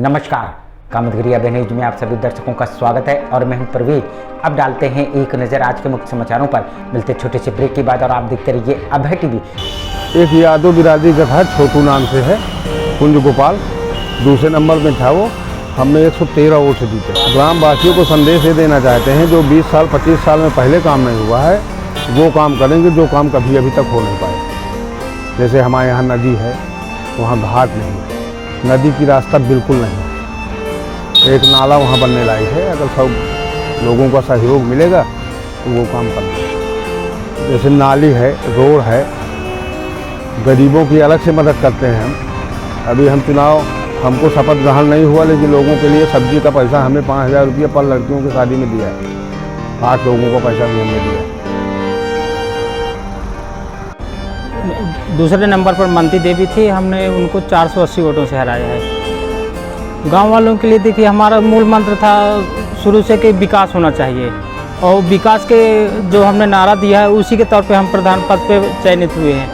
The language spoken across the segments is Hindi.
नमस्कार, कामतगिरी अब न्यूज में आप सभी दर्शकों का स्वागत है और मैं हूं प्रवीण। अब डालते हैं एक नज़र आज के मुख्य समाचारों पर। मिलते छोटे से ब्रेक के बाद और आप देखते रहिए अभय टीवी। एक यादव बिरादरी का था, छोटू नाम से है, कुंज गोपाल, दूसरे नंबर में था वो। हमने 113 वोट से जीते। ग्राम वासियों को संदेश ये देना चाहते हैं, जो 20 साल 25 साल में पहले काम नहीं हुआ है वो काम करेंगे, जो काम कभी अभी तक हो नहीं पाए। जैसे हमारे यहाँ नदी है, वहाँ घाट नहीं है, नदी की रास्ता बिल्कुल नहीं है, एक नाला वहाँ बनने लायक है। अगर सब लोगों का सहयोग मिलेगा तो वो काम करना। जैसे नाली है, रोड है, गरीबों की अलग से मदद करते हैं हम। अभी हम चुनाव, हमको शपथ ग्रहण नहीं हुआ, लेकिन लोगों के लिए सब्जी का पैसा हमने 5000 रुपये पर लड़कियों की शादी में दिया है। 8 लोगों का पैसा भी हमने दिया। दूसरे नंबर पर मनती देवी थी, हमने उनको 480 वोटों से हराया है। गांव वालों के लिए देखिए, हमारा मूल मंत्र था शुरू से कि विकास होना चाहिए, और विकास के जो हमने नारा दिया है उसी के तौर पे हम प्रधान पद पे चयनित हुए हैं।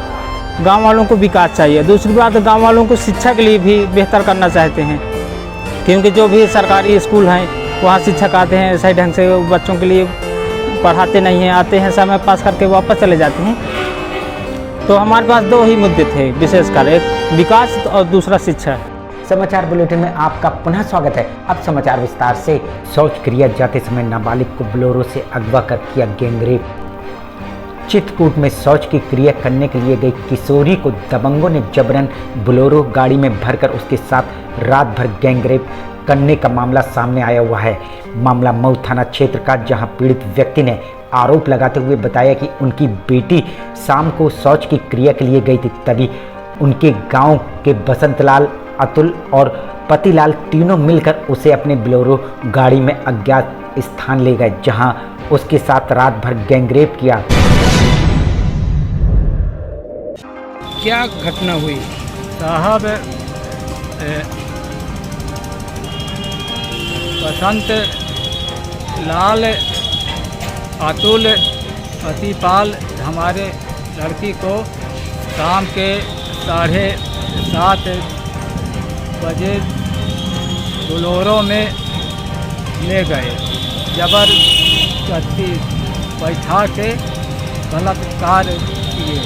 गांव वालों को विकास चाहिए। दूसरी बात, गांव वालों को शिक्षा के लिए भी बेहतर करना चाहते हैं, क्योंकि जो भी सरकारी स्कूल हैं वहाँ शिक्षक आते हैं, सही ढंग से बच्चों के लिए पढ़ाते नहीं हैं, आते हैं समय पास करके वापस चले जाते हैं। तो हमारे पास 2 ही मुद्दे थे विशेषकर, एक विकास और दूसरा शिक्षा। समाचार बुलेटिन में आपका पुनः स्वागत है। अब समाचार विस्तार से। शौच क्रिया जाते समय नाबालिग को बोलेरो से अगवा कर किया गैंगरेप। चित्रकूट में शौच की क्रिया करने के लिए गई किशोरी को दबंगों ने जबरन बोलेरो गाड़ी में भरकर उसके साथ रात भर गैंगरेप करने का मामला सामने आया हुआ है। मामला मऊ थाना क्षेत्र का, जहां पीड़ित व्यक्ति ने आरोप लगाते हुए बताया कि उनकी बेटी शाम को शौच की क्रिया के लिए गई थी, तभी उनके गांव के बसंतलाल, अतुल और पतिलाल तीनों मिलकर उसे अपने बोलेरो गाड़ी में अज्ञात स्थान ले गए, जहां उसके साथ रात भर गैंगरेप किया। क्या घटना हुई साहब? बसंत लाल, अतुल, पतिपाल हमारे लड़की को शाम के 7:30 बजे बोलेरो में ले गए, जबरदस्ती बैठा के बलात्कार किए।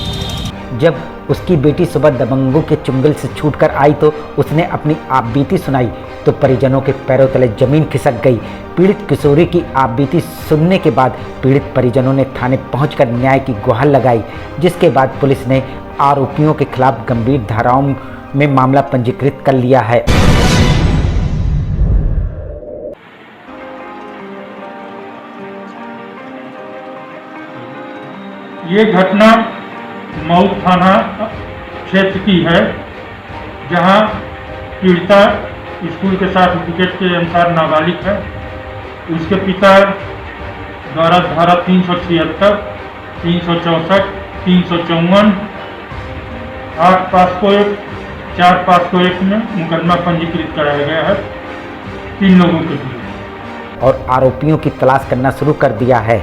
जब उसकी बेटी सुबह दबंगों के चुंगल से छूटकर आई तो उसने अपनी आपबीती सुनाई, तो परिजनों के पैरों तले जमीन खिसक गई। पीड़ित किशोरी की आपबीती सुनने के बाद पीड़ित परिजनों ने थाने पहुंचकर न्याय की गुहार लगाई, जिसके बाद पुलिस ने आरोपियों के खिलाफ गंभीर धाराओं में मामला पंजीकृत कर लिया है। ये घटना मऊ थाना क्षेत्र की है, जहां पीड़िता स्कूल के सर्टिफिकेट के अनुसार नाबालिग है। उसके पिता द्वारा धारा 376, 364, 354, 8 पास्को एक्ट, 4 पास्को एक्ट में मुकदमा पंजीकृत कराया गया है 3 लोगों के लिए, और आरोपियों की तलाश करना शुरू कर दिया है।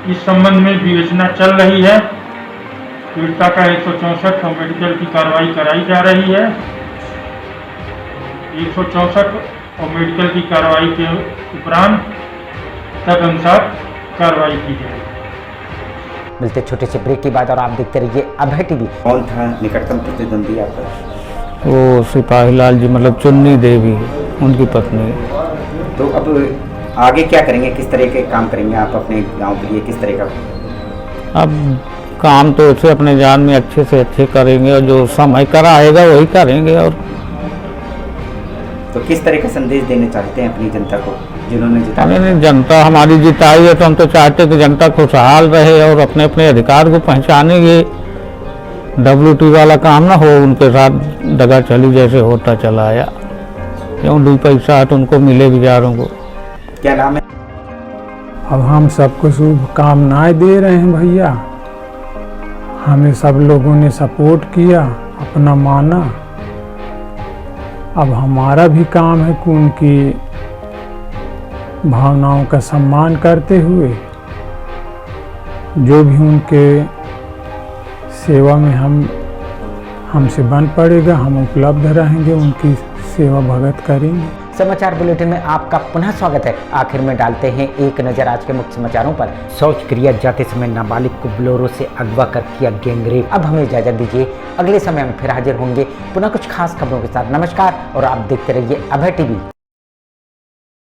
इस संबंध में विवेचना चल रही है। पीड़िता का 164 और मेडिकल की कार्रवाई कराई जा रही है। 164 और मेडिकल की कार्रवाई के उपरांत तदनुसार कार्रवाई की जाएगी। मिलते छोटे से ब्रेक के बाद और आप देखते रहिए अभय टीवी। कौन था निकटतम प्रतिद्वंदी आपका? वो सिपाही लाल जी, मतलब चुन्नी देवी, उनकी पत्नी। तो अब आगे क्या करेंगे, किस तरह के काम करेंगे आप अपने गांव के लिए, किस तरह का? अब काम तो उसे अपने जान में अच्छे से अच्छे करेंगे, और जो समय कराएगा वही करेंगे। और तो किस तरह का संदेश देना चाहते हैं अपनी जनता को, जिन्होंने जिताया? जनता हमारी जिताई है, तो हम तो चाहते कि जनता खुशहाल रहे और अपने अपने अधिकार को पहचाने। ये WT वाला काम ना हो, उनके साथ दगा चली जैसे होता चला आया। क्यों 2 पैसा तो उनको मिले बेचारों को। क्या नाम है? अब हम सबको शुभकामनाएं दे रहे हैं भैया। हमें सब लोगों ने सपोर्ट किया, अपना माना। अब हमारा भी काम है कि उनकी भावनाओं का सम्मान करते हुए जो भी उनके सेवा में हमसे बन पड़ेगा, हम उपलब्ध रहेंगे, उनकी सेवा भगत करेंगे। समाचार बुलेटिन में आपका पुनः स्वागत है। आखिर में डालते हैं एक नजर आज के मुख्य समाचारों पर। शौच क्रिया जाते समय नाबालिग को बोलेरो से अगवा कर किया गैंगरेप। अब हमें इजाजत दीजिए, अगले समय हम फिर हाजिर होंगे पुनः कुछ खास खबरों के साथ। नमस्कार और आप देखते रहिए अभय टीवी।